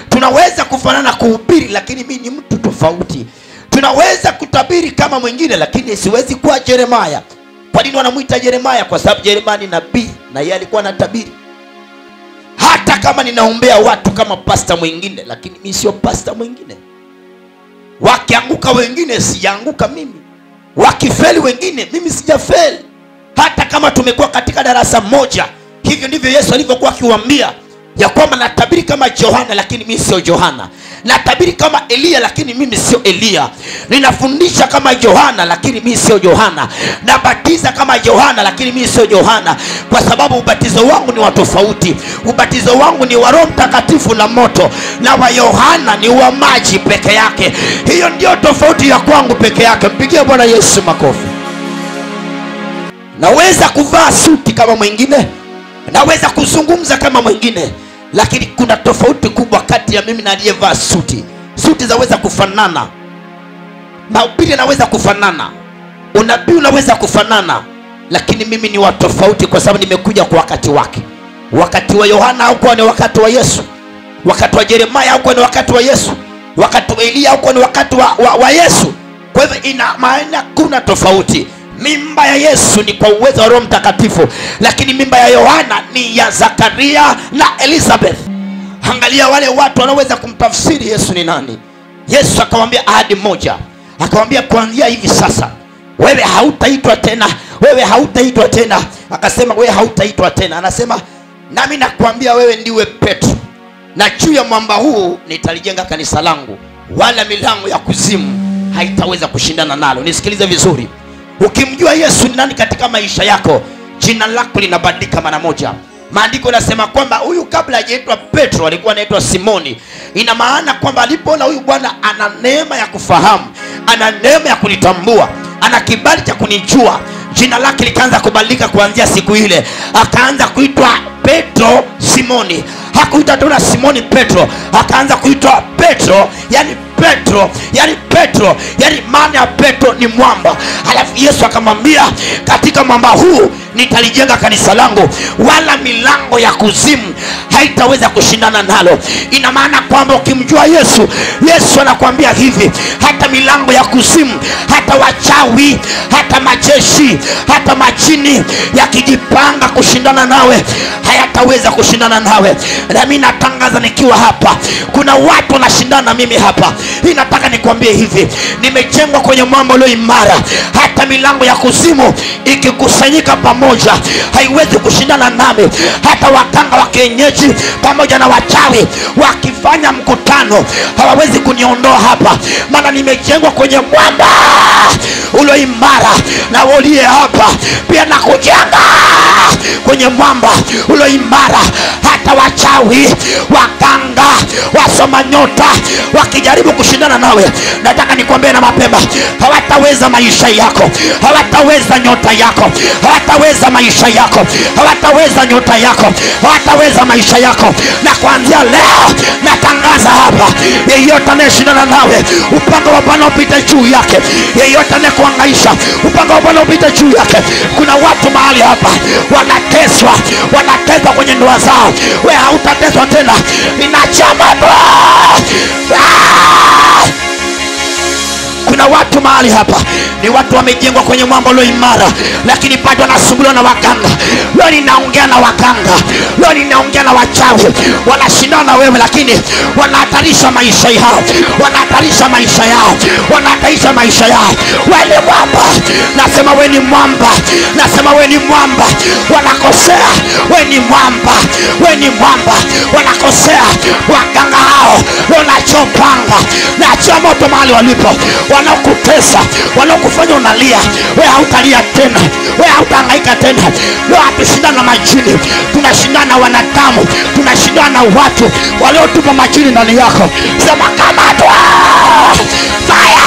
Tunaweza kufanana kuhubiri, lakini mimi ni mtu tofauti. Tunaweza kutabiri kama mwingine, lakini siwezi kuwa Yeremia. Kwa nini wanamuita Yeremia? Kwa sababu Yeremia ni nabii na yeye alikuwa anatabiri. Hata kama ninaombea watu kama pastor mwingine, lakini mimi sio pastor mwingine. Wakianguka wengine, sijaanguka mimi. Wakifeli wengine, mimi sijafeli. Hata kama tumekuwa katika darasa moja, hivyo ndivyo Yesu alivyokuwa akiwaambia ya kwamba natabiri kama Yohana, lakini mimi sio Yohana. Natabiri kama Elia, lakini mimi sio Elia. Ninafundisha kama Yohana, lakini mimi sio Yohana. Nabatiza kama Yohana, lakini mimi sio Yohana, kwa sababu ubatizo wangu ni wa tofauti. Ubatizo wangu ni wa Roho Mtakatifu na moto, na wa Yohana ni wa maji peke yake. Hiyo ndio tofauti ya kwangu peke yake. Mpigie Bwana Yesu makofi. Naweza kuvaa suti kama mwingine, naweza kuzungumza kama mwingine, lakini kuna tofauti kubwa kati ya mimi na aliyevaa suti. Suti zaweza kufanana, mahubiri yanaweza kufanana, unabii unaweza kufanana, lakini mimi ni wa tofauti kwa sababu nimekuja kwa wakati wake. Wakati wa Yohana haukuwa ni wakati wa Yesu. Wakati wa Yeremia haukuwa ni wakati wa Yesu. Wakati wa Elia haukuwa ni wakati wa Yesu. Kwa hivyo ina maana kuna tofauti. Mimba ya Yesu ni kwa uwezo wa Roho Mtakatifu, lakini mimba ya Yohana ni ya Zakaria na Elizabeth. Angalia wale watu wanaweza kumtafsiri Yesu ni nani. Yesu akamwambia ahadi moja, akamwambia kuanzia hivi sasa wewe hautaitwa tena, wewe hautaitwa tena. Akasema wewe hautaitwa tena. Anasema nami nakwambia wewe ndiwe Petro, na juu ya mwamba huu nitalijenga kanisa langu, wala milango ya kuzimu haitaweza kushindana nalo. Nisikilize vizuri. Ukimjua Yesu ni nani katika maisha yako, jina lako linabadilika mara moja. Maandiko yanasema kwamba huyu kabla hajaitwa Petro alikuwa anaitwa Simoni. Ina maana kwamba alipoona huyu bwana ana neema ya kufahamu, ana neema ya kunitambua, ana kibali cha kunijua, jina lake likaanza kubadilika. Kuanzia siku ile akaanza kuitwa Petro Simoni. Hakuitwa tena Simoni Petro, akaanza kuitwa Petro, yani Petro, yani Petro, yani maana ya Petro ni mwamba. Alafu Yesu akamwambia katika mwamba huu nitalijenga kanisa langu, wala milango ya kuzimu haitaweza kushindana nalo. Ina maana kwamba ukimjua Yesu, Yesu anakuambia hivi, hata milango ya kuzimu, hata wachawi, hata majeshi, hata majini yakijipanga kushindana nawe, hayataweza kushindana nawe. Na mimi natangaza nikiwa hapa, kuna watu wanashindana na mimi hapa. Hii nataka nikwambie hivi, nimejengwa kwenye mwamba ulio imara. Hata milango ya kuzimu ikikusanyika pamoja haiwezi kushindana nami. Hata wakanga wa kienyeji pamoja na wachawi wakifanya mkutano hawawezi kuniondoa hapa, maana nimejengwa kwenye mwamba ulio imara. Na uliye hapa pia nakujenga kwenye mwamba ulio imara. Hata wachawi, wakanga, wasoma nyota wakijaribu kushindana nawe, nataka nikwambie na mapema, hawataweza maisha yako, hawataweza nyota yako, hawataweza maisha yako, hawataweza nyota yako, hawataweza maisha yako. Na kuanzia leo natangaza hapa, yeyote anayeshindana nawe, upanga wa Bwana upite juu yake. Yeyote anayekuhangaisha, upanga wa Bwana upite juu yake. Kuna watu mahali hapa wanateswa, wanateswa kwenye ndoa zao. Wewe hautateswa tena. Ninachama kuna watu mahali hapa ni watu wamejengwa kwenye mwamba ulio imara, lakini bado wanasumbuliwa na waganga. Leo ninaongea na waganga, leo ninaongea na wachawi. Wanashindana na wewe, lakini wanahatarisha maisha yao, wanahatarisha maisha yao, wanahatarisha maisha yao. Wewe ni mwamba, nasema wewe ni mwamba, nasema wewe ni mwamba. Wanakosea, wewe ni mwamba, wewe ni mwamba. Wanakosea waganga hao. Leo nachopanga, naachia moto mahali walipo. Wanaokutesa, wanaokufanya unalia, wewe hautalia tena, wewe hautahangaika tena. Leo hatushindana na majini, tunashindana na wanadamu, tunashindana na watu waliotupa majini ndani yako. Sema kama tu fire.